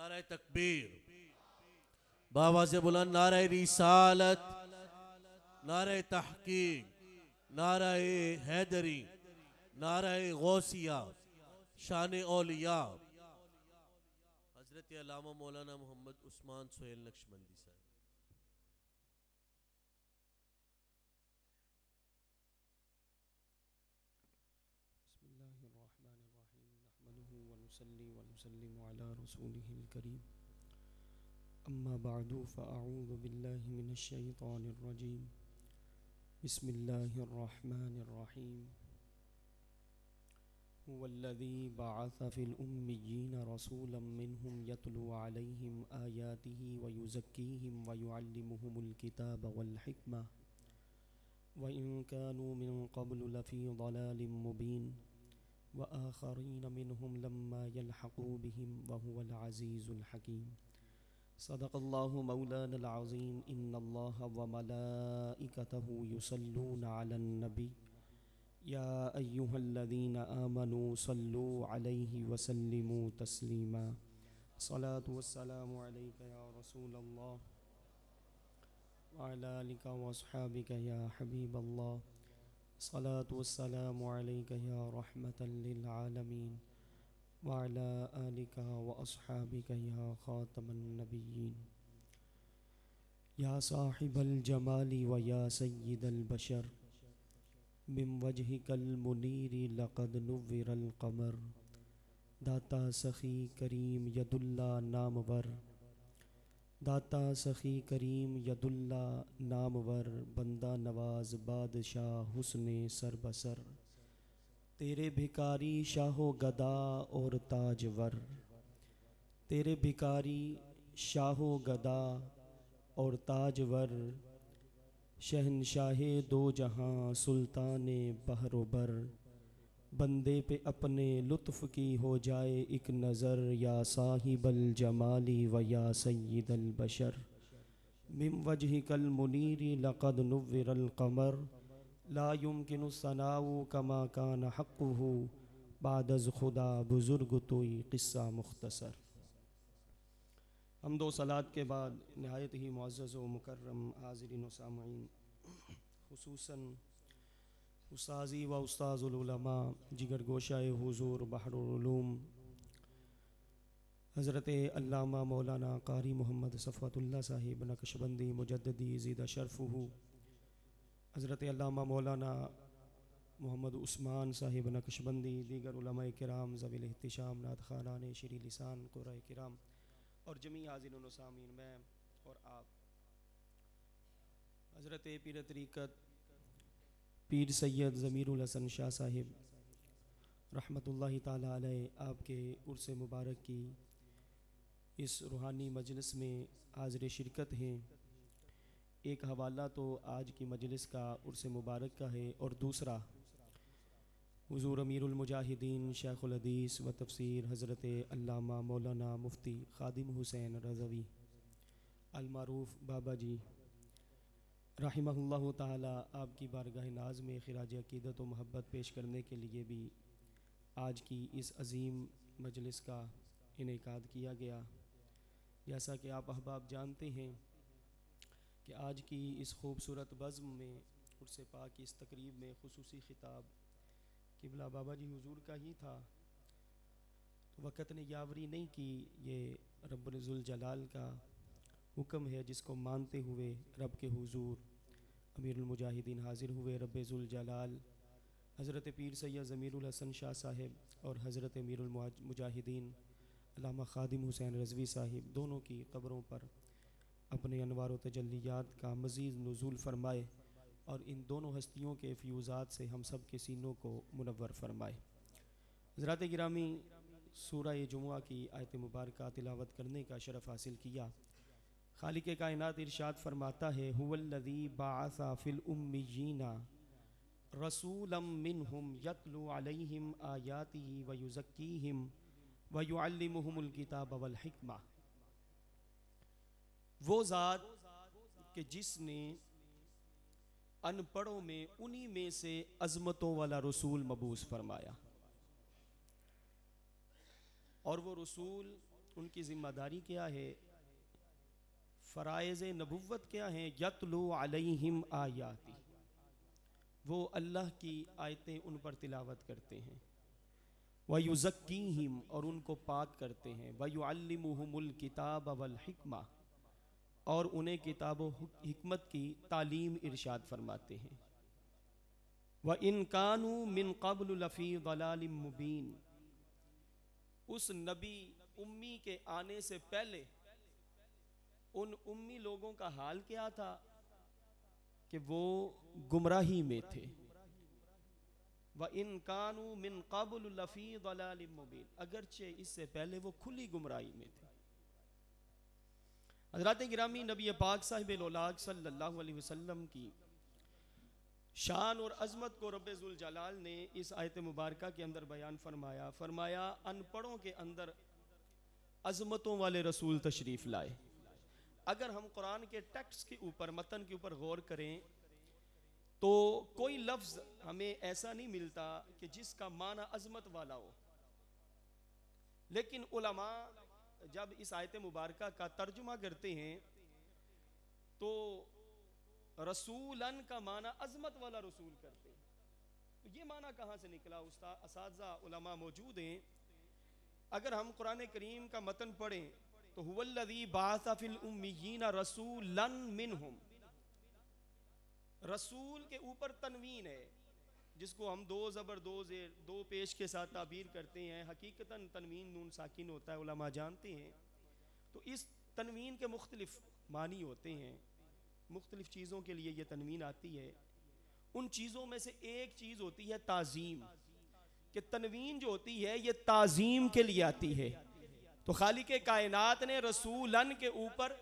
नारे तकबीर, बाबा से बुलंद नारे रिसालत, नारे तहकीक, नारे हैदरी, नारे गौसिया, शान औलिया, हजरत अल्लामा मौलाना मोहम्मद उस्मान सोहेल नक्शबंदी साहब। बिस्मिल्लाहिर्रहमानिर्रहीम नहमदुहु व नुसल्ली व नुसल्लिमु अला रसूलिहिल करीम अम्मा बअदु फ़अऊज़ु बिल्लाहि मिनश शैतानिर रजीम बिस्मिल्लाहिर्रहमानिर्रहीम हुवल्लज़ी बअस फ़िल उम्मिय्यीना रसूलन मिनहुम यतलू अलैहिम आयातिही व युज़क्कीहिम व युअल्लिमुहुमुल किताब वल हिकमा व इन कानू मिन क़ब्लु लफ़ी ज़लालिम मुबीन व आख़रीन मिनहुम लम्मा यल्हक़ू बिहिम व हुवल अज़ीज़ुल हकीम। सदक़ल्लाहु मौलानल अज़ीम। इन्नल्लाह व मलाइकतहु युसल्लूना अलन नबी या अय्युहल्लज़ीना आमनू सल्लू अलैहि व सल्लिमू तस्लीमा। सलातु वस्सलामु अलैका या रसूलल्लाह व अला आलिका व अस्हाबिका या हबीबल्लाह। सलातु वस्सलामु अलैका या रहमतल लिल आलमीन व अला आलिका व अस्हाबिका या खातमन नबिय्यीन। या साहिबल जमाली व या सय्यिदल बशर मिन वजहिकल मुनीरी लक़द नुव्विरल क़मर। दाता सखी करीम यदुल्ला नामवर, दाता सखी करीम यदुल्ला नामवर, बंदा नवाज बादशाह हुस्ने सरबसर। तेरे भिकारी शाहो गदा और ताजवर, तेरे भिकारी शाहो गदा और ताजवर। शहनशाहे दो जहां सुल्ताने बहरोबर, बंदे पे अपने लुत्फ़ की हो जाए एक नज़र। या साहिबल जमाली व या सय्यिदल बशर मिन वजहिकल मुनीरी लक़द नुव्विरल क़मर। ला युमकिनु सनाउ कमा कान हक़्क़ुहु बादज़ खुदा बुज़ुर्ग तोई क़िस्सा मुख्तसर। हम्दो सलात के बाद नहायत ही मुअज़्ज़ज़ व मुकर्रम हाज़िरीन व सामईन, खुसूसन उस्ताज़ी व उस्ताज़ुल उलमा जिगर गोशाए हुज़ूर बहरुल उलूम हज़रत अल्लामा मौलाना कारी मोहम्मद सफ़वतुल्लाह साहिब नक्शबंदी मुजद्दिदी ज़ीदा शरफ़ुहु, हज़रत अल्लामा मौलाना मोहम्मद उस्मान साहिब नक्शबंदी, दीगर उलमाए किराम ज़वील इहतिशाम नात ख़ानान शरी लिसान क़ुराए किराम और जमी हाज़िरीन व सामीन, मैं और आप हज़रत पीर तरीक़त पीर सैयद ज़मीरुल हसन शाह साहिब रहमतुल्लाहि ताला अलैह आपके उर्स मुबारक की इस रूहानी मजलिस में हाज़िर शिरकत हैं। एक हवाला तो आज की मजलिस का उर्स मुबारक का है और दूसरा हुज़ूर अमीरुल मुजाहिदीन शेखुल हदीस व तफसीर हज़रत अल्लामा मौलाना मुफ्ती ख़ादिम हुसैन रज़वी अल मारूफ़ बाबा जी रहिमहुल्लाह ताला आपकी बारगाह नाज में खिराज अक़ीदत व महब्बत पेश करने के लिए भी आज की इस अज़ीम मजलिस का इनेकाद किया गया। जैसा कि आप अहबाब जानते हैं कि आज की इस खूबसूरत बज़्म में उर्स पाक की इस तकरीब में खुसूसी ख़िताब किबला बाबा जी हुज़ूर का ही था। वक़्त ने यावरी नहीं की, ये रब्बुल ज़ुल जलाल का हुक्म है जिसको मानते हुए रब के हुज़ूर अमीरुल मुजाहिदीन हाज़िर हुए। रब्बे ज़ुल जलाल हज़रत पीर सैयद ज़मीरुल हसन शाह साहिब और हज़रत अमीरुल मुजाहिदीन अल्लामा ख़ादिम हुसैन रज़वी साहिब दोनों की क़ब्रों पर अपने अनवार व तजल्लियात का मज़ीद नुज़ूल फ़रमाए और इन दोनों हस्तियों के फ़्यूज़ात से हम सब के सीनों को मुनव्वर फ़रमाए। हज़रात गिरामी, सूरह जुमुआ की आयत मुबारक तिलावत करने का शरफ़ हासिल किया। खालिक़ कायनात इरशाद फ़रमाता है, हुवल्लज़ी बअसा फ़िल उम्मिय्यीना रसूलम मिनहुम यतलू अलैहिम आयातिही व युज़क्कीहिम व युअल्लिमुहुमुल किताब वल हिकमा। वो ज़ात कि जिसने अनपढ़ों में उन्हीं में से अज़मतों वाला रसूल मबूस फरमाया और वो रसूल उनकी जिम्मेदारी क्या है, फ़राइज़ नबुव्वत क्या हैं। यतलू अलैहिम आयाती, वो अल्लाह की आयतें उन पर तिलावत करते हैं। व युज़क्कीहिम, और उनको पाक करते हैं। व युअल्लिमुहुमुल किताब वल हिक्मा, और उन्हें किताब व हिकमत की तालीम इरशाद फरमाते हैं। व इन कानू मिन क़ब्ल लफ़ी ज़लालिम मुबीन, उस नबी उम्मी के आने से पहले उन उम्मी लोगों का हाल क्या था कि वो गुमराही में थे। व इन कानू मिन क़ब्ल लफ़ी ज़लालिम मुबीन, अगरचे इससे पहले वो खुली गुमराही में थे। हज़रात गिरामी, नबी पाक साहिब औलाद सल्लल्लाहु अलैहि वसल्लम की शान और अज़मत को रब्बे ज़ुल जलाल ने इस आयत मुबारका के अंदर बयान फरमाया। फरमाया अनपढ़ों के अंदर अज़मतों वाले रसूल तशरीफ़ लाए। अगर हम कुरान के टेक्स्ट के ऊपर, मतन के ऊपर गौर करें तो कोई लफ्ज़ हमें ऐसा नहीं मिलता कि जिसका माना अज़मत वाला हो। लेकिन उलमा जब इस आयत मुबारका का तर्जुमा करते हैं तो रसूलन का माना अज़मत वाला रसूल करते हैं। तो ये माना कहाँ से निकला? उस्ताद असातिज़ा उलमा मौजूद हैं। अगर हम कुरान करीम का मतन पढ़ें तो हुवल्लज़ी बाअसा फिल उम्मिय्यीना रसूलन मिनहुम, रसूल के ऊपर तनवीन है, जिसको हम दो ज़बर दो ज़ेर दो पेश के साथ ताबीर करते हैं। हकीकतन तनवीन नून साकिन होता है, उलमा जानते हैं। तो इस तनवीन के मुख्तलिफ मानी होते हैं, मुख्तलिफ चीज़ों के लिए ये तनवीन आती है। उन चीज़ों में से एक चीज़ होती है ताज़ीम, कि तनवीन जो होती है ये ताज़ीम के लिए आती है। तो खालिक कायनात ने रसूलन के ऊपर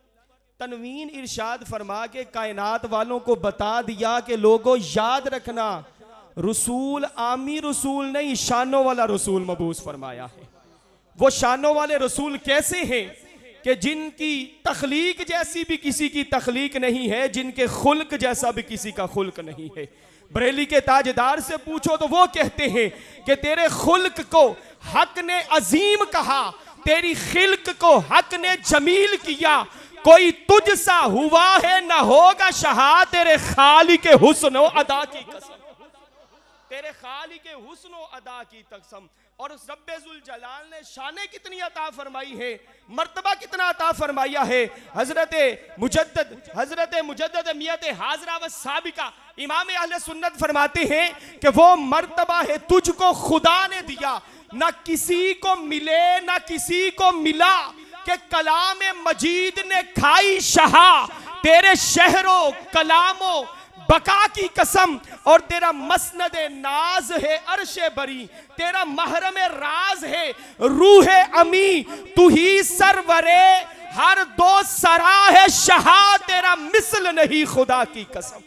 तनवीन इरशाद फरमा के कायनात वालों को बता दिया कि लोगों याद रखना, रसूल आमी रसूल नहीं, शानों वाला रसूल मबूस फरमाया है। वो शानों वाले रसूल कैसे हैं कि जिनकी तख्लीक जैसी भी किसी की तख्लीक नहीं है, जिनके खुल्क जैसा भी किसी का खुल्क नहीं है। बरेली के ताजदार से पूछो तो वो कहते हैं कि तेरे खुल्क को हक ने अजीम कहा, तेरी खिल्क को हक ने जमील किया। कोई तुझसा हुआ है ना होगा शहा, तेरे खाली के हुस्न अदा की कसम, तेरे खाली के हुस्न अदा की कसम। और उस रब्बे ज़ुल जलाल ने शाने कितनी अता फरमाई है, मर्तबा कितना अता फरमाया है। हजरत मुजद्दद मियत हाजरा व साबिका इमाम अहले सुन्नत फरमाते हैं कि वो मर्तबा है तुझको खुदा ने दिया, ना किसी को मिले ना किसी को मिला, कि कलाम मजीद ने खाई शहा, तेरे शहरों कलामों बका की कसम। और तेरा मसनद नाज है अर्शे बरी, तेरा महरम राज है रूह अमी, तू ही सरवरे हर दो सरा है शहा, तेरा मिसल नहीं खुदा की कसम,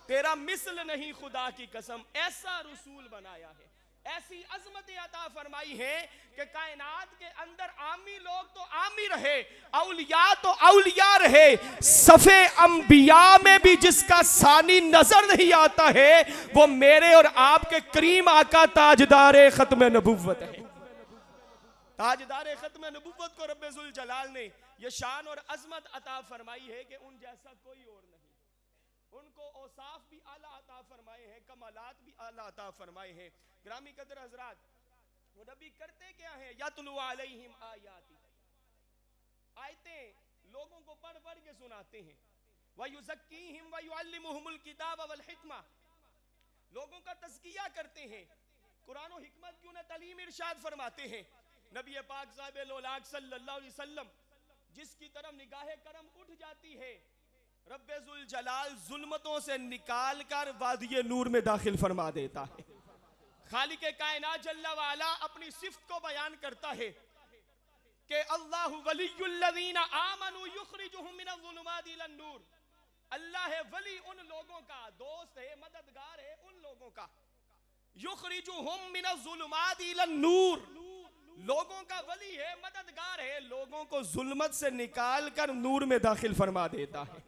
तेरा मिसल नहीं खुदा की कसम। ऐसा रसूल बनाया है, ऐसी अजमत अता फरमाई है कि कायनात के अंदर आमी लोग तो आमी रहे, औलिया तो औलिया रहे, सफे अंबिया में भी जिसका सानी नजर नहीं आता है वो मेरे और आपके करीम आका ताजदार खत्म नबुव्वत है। ताजदार खत्म नबुव्वत को रब्बे ज़ुल जलाल ने ये शान और अजमत अता फरमाई है कि उन जैसा कोई और नहीं। उनको औसाफ भी आला अता फरमाए हैं, कमालात भी आला अता फरमाए हैं। ग्रामी कदर हजरात, वो नबी करते क्या है? यतलू अलैहिम आयाती, आयतें लोगों को पढ़ पढ़ के सुनाते हैं। व युज़क्कीहिम व युअल्लिमुहुमुल किताब वल हिक्मा, लोगों का तज़किया करते हैं, कुरान और हिकमत की उन्हें तालीम इरशाद फरमाते हैं। नबी पाक साहिब औलाद सल्लल्लाहु अलैहि वसल्लम जिसकी तरफ निगाहे करम उठ जाती है, रब्बे ज़ुल जलाल जुल्मतों से निकाल कर वादिये नूर में दाखिल फरमा देता है। खालिक कायनात जल्ला वाला अपनी सिफ्त को बयान करता है कि अल्लाहु वलियुल्लज़ीना आमनू युखरिजुहुम मिनज़्ज़ुलुमाति इलन-नूर, अल्लाह है वली उन लोगों का, दोस्त है, मददगार है उन लोगों का। युखरिजुहुम मिनज़्ज़ुलुमाति इलन-नूर, लोगों का वली है, मददगार है, लोगों को जुल्मत से निकाल कर नूर में दाखिल फरमा देता है,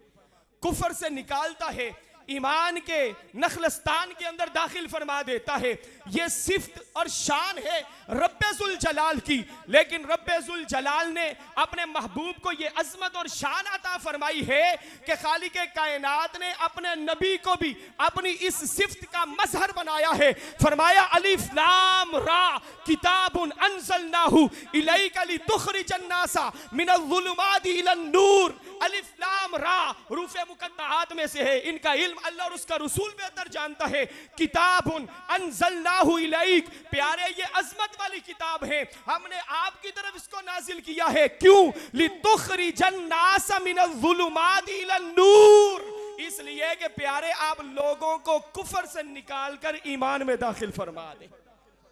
कुफर से निकालता है, ईमान के नखलस्तान के अंदर दाखिल फरमा देता है। ये सिफ्त और शान है रब्बुल जलाल की, लेकिन रब्बुल जलाल ने अपने महबूब को ये अजमत और शान अता फरमाई है कि खालिक कायनात ने अपने नबी को भी अपनी इस सिफ्त का मजहर बनाया है। फरमाया अलिफ लाम रा किताबुन अंज़लनाहु इलैका लितुखरिजन नासा मिनल ज़ुलुमाति इलन नूर। अलिफ लाम रा रूफ़े मुक़त्तआत में से है, इनका इल्म अल्लाह और उसका रसूल बेहतर जानता है। किताबुन अंज़लनाहु इलैक, प्यारे ये अज़मत वाली किताब है, हमने आपकी तरफ इसको नाजिल किया है। क्यों? लितुखरिजन नासा मिनल ज़ुलुमाति इलन नूर, इसलिए कि प्यारे आप लोगों को कुफर से निकाल कर ईमान में दाखिल फरमा दे।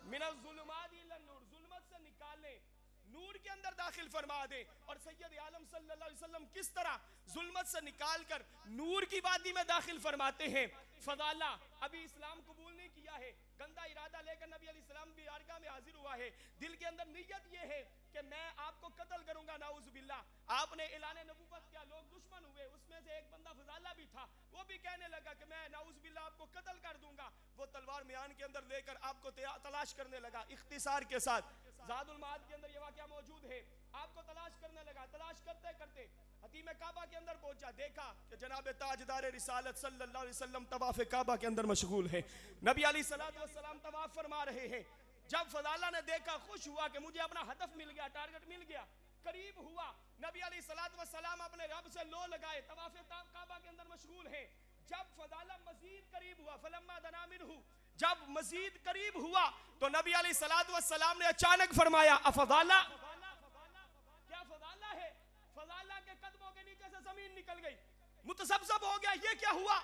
मिनल ज़ुलुमाति इलन नूर, ज़ुल्मत से निकालने नूर के अंदर दाखिल फरमा दे। और सैयद आलम सल्लल्लाहु अलैहि वसल्लम किस तरह ज़ुल्मत से निकाल कर नूर की वादी में दाखिल फरमाते हैं। फदाला अभी इस्लाम कबूल नहीं किया है, गंदा इरादा लेकर नबी अलैहिस्सलाम की बारगाह में हाजिर हुआ है, दिल के अंदर नियत ये है कि मैं आपको कत्ल करूंगा, नाउज़ बिल्लाह। आपने ऐलान नबूवत किया, लोग दुश्मन हुए, उसमें से एक बंदा फजाला भी था, वो भी कहने लगा कि मैं नाउज़ बिल्लाह आपको कत्ल कर दूंगा। वो तलवार म्यान के अंदर लेकर आपको तलाश करने लगा। इख्तिसार के साथ ज़ादुल माद के अंदर ये वाक़या मौजूद है। आपको तलाश करने लगा, तलाश करते करते हतीम काबा के अंदर पहुंचा, देखा कि जनाब ताजदार रिसालत सल्लल्लाहु अलैहि वसल्लम तवाफ काबा के अंदर मशगूल है, नबी अलैहिस्सलातु वस्सलाम तवाफ फरमा रहे हैं। जब फदाला ने देखा, खुश हुआ कि मुझे अपना हदफ मिल गया, टारगेट मिल गया, करीब हुआ, नबी अलैहिस्सलातु वस्सलाम अपने रब से लो लगाए, तवाफ काबा के अंदर मशगूल है। जब फदाला मजीद करीब हुआ, फलम्मा दना मिनहु, जब मजीद करीब हुआ तो नबी अलैहिस्सलातु वस्सलाम ने अचानक फरमाया अफदाला, क्या फदाला है? फदाला के कदमों के नीचे से जमीन निकल गई, मुतसब्सब हो गया। ये क्या हुआ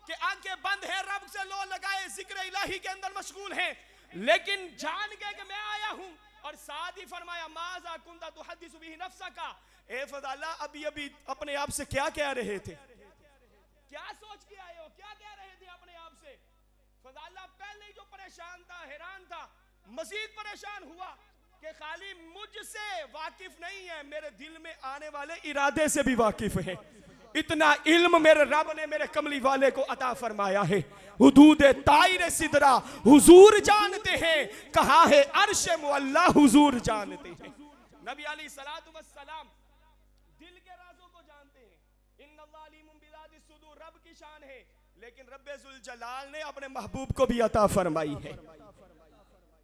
कि आंखें बंद है, रब से लो लगाए, जिक्र इलाही के अंदर मशगूल है, लेकिन जान गए कि मैं आया हूं। और साथ ही फरमाया माज़ा कुंता तुहद्दिसु बिही नफ्सका, ए फदाला अभी अभी अपने आप से क्या कह रहे थे, क्या सोच के आए हो, क्या कह रहे थे अपने आप से? फदाला पहले ही जो परेशान था, हैरान था, मजीद परेशान हुआ कि खाली मुझसे वाकिफ नहीं है, मेरे दिल में आने वाले इरादे से भी वाकिफ है। इतना इल्म मेरे रब ने मेरे कमली वाले को अता फरमाया है। हुदूद ताइर सिदरा हुजूर जानते हैं, कहाँ है अर्श मुअल्ला हुजूर जानते हैं। नबी अलैहिस्सलातु वस्सलाम दिल के राजों को जानते हैं। इन्नल्लाह अलीमुम बिज़ाति सुदूर, रब की शान है, लेकिन रब्बुल जलाल ने अपने महबूब को भी अता फरमाई है।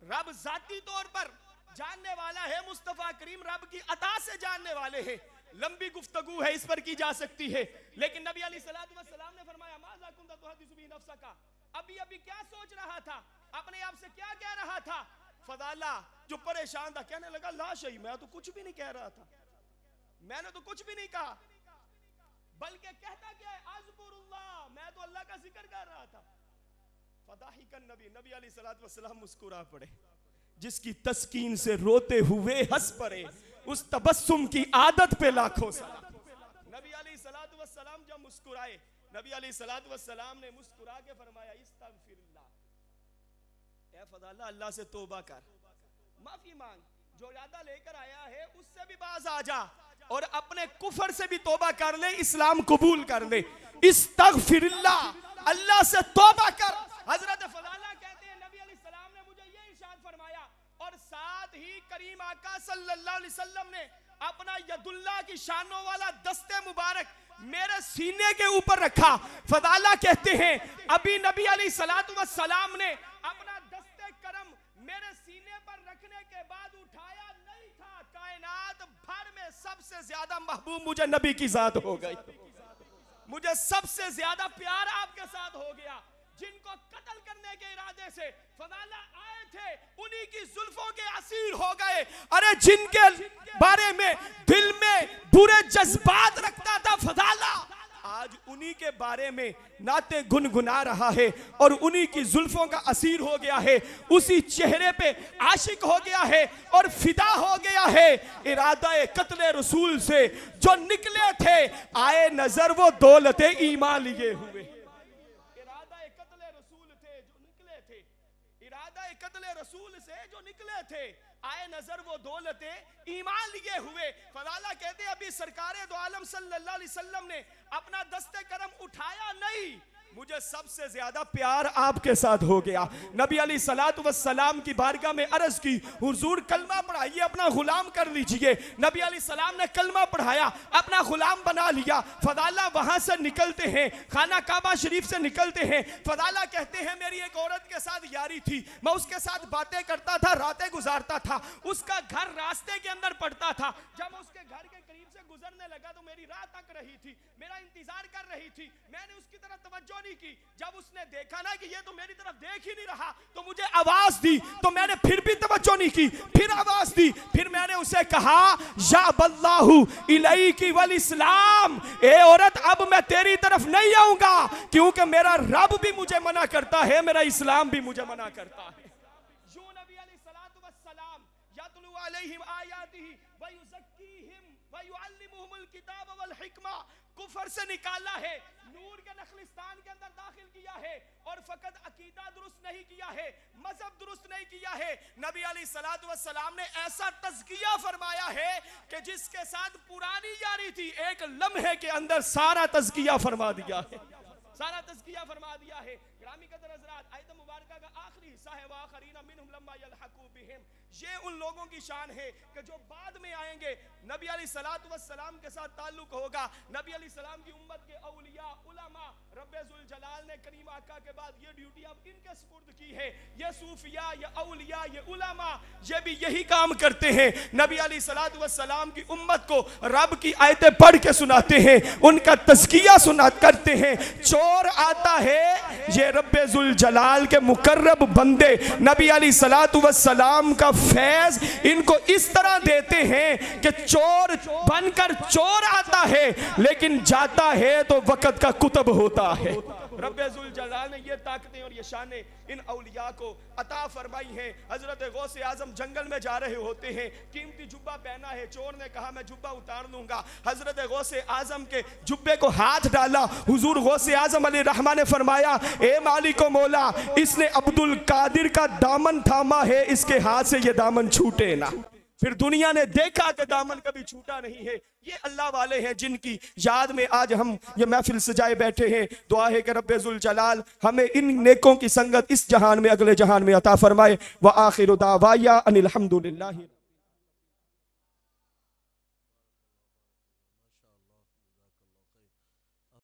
रब जाती तौर पर जानने वाला है, मुस्तफा करीम रब की अता से जानने वाले हैं। लंबी गुफ्तगू है, इस पर की जा सकती है, लेकिन नबी अलैहिस्सलातु वस्सलाम ने फरमाया माज़ा कुंता तुहद्दिसु बिही नफ्सका, अभी अभी क्या सोच रहा था, अपने आप से क्या कह रहा था? फदाला जो परेशान था कहने लगा ला शई, मैं तो कुछ भी नहीं कह रहा था, मैंने तो कुछ भी नहीं कहा, बल्कि कहता क्या है अज़कुरुल्लाह, मैं तो अल्लाह का जिक्र कर रहा था। फदाहिकन नबी, नबी अलैहिस्सलातु वस्सलाम मुस्कुरा पड़े, जिसकी तस्कीन से रोते हुए हंस पड़े, उस तबस्सुम की आदत पे लाखों सलाम। नबी अलैहिस्सलातु वस्सलाम जब मुस्कुराए, नबी अलैहिस्सलातु वस्सलाम ने मुस्कुरा के फरमाया इस्तगफिरुल्लाह, ए फदाला अल्लाह से तौबा कर, माफी मांग, जो इरादा लेकर आया है उससे भी बाज आ जा, और अपने कुफर से भी तौबा कर ले, इस्लाम कबूल कर ले। इस्तगफिरुल्लाह, अल्लाह से तौबा कर। हजरत फदाला कहते हैं नबी अलैहिस्सलाम ने मुझे ये इरशाद फरमाया, और साथ ही करीम आका सल्लल्लाहु अलैहि वसल्लम ने अपना यदुल्लाह की शानों वाला दस्ते मुबारक मेरे सीने के ऊपर रखा। फदाला कहते हैं अभी नबी अलैहिस्सलातु वस्सलाम ने अपना दस्ते करम मेरे सीने पर रखने के बाद उठाया नहीं था, कायनात भर में सबसे ज्यादा महबूब मुझे नबी की जात हो गई, मुझे सबसे ज्यादा प्यार आपके साथ हो गया। जिनको कत्ल करने के इरादे से फदाला आए थे, उन्हीं की जुल्फों के असीर हो गए। अरे जिनके बारे में दिल में बुरे जज्बात रखता था फदाला, आज उन्हीं के बारे में नाते गुनगुना रहा है और उन्हीं की जुल्फों का असीर हो गया है, उसी चेहरे पे आशिक हो गया है और फिदा हो गया है। इरादा कत्ले रसूल से जो निकले थे, आए नजर वो दौलते ईमान लिए हुए। कत्ले रसूल से जो निकले थे, आए नजर वो दौलते ईमान लिए हुए। फदाला कहते अभी सरकारे दो आलम सल्लल्लाहु अलैहि वसल्लम ने अपना दस्ते करम उठाया नहीं, मुझे सबसे ज्यादा प्यार आपके साथ हो गया। नबी अलैहिस्सलातु वस्सलाम की बारगाह में अर्ज की, हुजूर कलमा पढ़ाइए, अपना गुलाम कर लीजिए। नबी अलैहिस्सलाम ने कलमा पढ़ाया, अपना गुलाम बना लिया। फदाला वहां से निकलते हैं, खाना काबा शरीफ से निकलते हैं। फदाला कहते हैं मेरी एक औरत के साथ यारी थी, मैं उसके साथ बातें करता था, रातें गुजारता था, उसका घर रास्ते के अंदर पड़ता था। जब मैं उसके घर के करीब से गुजरने लगा तो मेरी राह तक रही थी, मेरा इंतजार कर रही थी, मैंने उसकी तरफ तवज्जो नहीं की। जब उसने देखा ना कि ये तो मेरी तरफ देख ही नहीं रहा, तो मुझे आवाज दी, तो मैंने फिर भी तवज्जो नहीं की, फिर आवाज दी, फिर मैंने उसे कहा या बल्लाहु इलैकी वल इस्लाम, ए औरत अब मैं तेरी तरफ नहीं आऊंगा, क्योंकि मेरा रब भी मुझे मना करता है, मेरा इस्लाम भी मुझे मना करता है। जो नबी अलैहिस्सलातु वस्सलाम यतलू अलैहिम आयातिही व युज़क्कीहिम व युअल्लिमुहुमुल किताब वल हिकमा, कुफर से निकाला है, नूर के नखलिस्तान के अंदर दाखिल किया है, और फकत अकीदा दुरुस्त नहीं किया है, मजहब दुरुस्त नहीं किया है। नबी अलैहिस्सलातु वस्सलाम ने ऐसा तज़किया फरमाया है कि जिसके साथ पुरानी यारी थी, एक लम्हे के अंदर सारा तज़किया फरमा दिया है, सारा तज़किया फरमा दिया है। ग्रामी कदर हज़रात, आयत मुबारका का आखिरी हिस्सा है, वाखरीना मिनहुम लम्मा यल्हकू बिहिम, ये उन लोगों की शान है कि जो बाद में आएंगे, नबी अलैहिस्सलातु वस्सलाम के साथ ताल्लुक होगा। नबी अलैहिस्सलाम की उम्मत के औलिया उलमा, रब्बे जुल जलाल ने करीम आका के बाद ये ड्यूटी अब इनके सुपुर्द की है। ये सूफिया, ये औलिया, ये उलमा, ये भी यही काम करते हैं, नबी अलैहिस्सलातु वस्सलाम की उम्मत को रब की आयतें पढ़ के सुनाते हैं, उनका तज़किया सुना करते हैं। चोर आता है, ये रब्बे जुल जलाल के मुकर्रब बंदे नबी अलैहिस्सलातु वस्सलाम का फैज इनको इस तरह देते हैं कि चोर बनकर चोर आता है, लेकिन जाता है तो वक़्त का कुतुब होता है। रब्बे जुल जलाल ने ये ताकतें और ये शानें इन औलिया को अता फरमाई हैं। हजरत गौसे आजम जंगल में जा रहे होते हैं, कीमती जुब्बा पहना है, चोर ने कहा मैं जुब्बा उतार लूंगा। हजरत गौसे आजम के जुब्बे को हाथ डाला, हुजूर गौसे आजम अलैहिर्रहमा ने फरमाया, ए मालिक ओ मौला, इसने अब्दुल कादिर का दामन थामा है, इसके हाथ से ये दामन छूटे ना। फिर दुनिया ने देखा कि दामन कभी छूटा नहीं है। ये अल्लाह वाले हैं जिनकी याद में आज हम ये महफिल सजाए बैठे हैं। दुआ है कि रब्बे जुल जलाल हमें इन नेकों की संगत इस जहान में, अगले जहान में अता फरमाए। व आखिरु दावाया अनिल हम्दुलिल्लाह।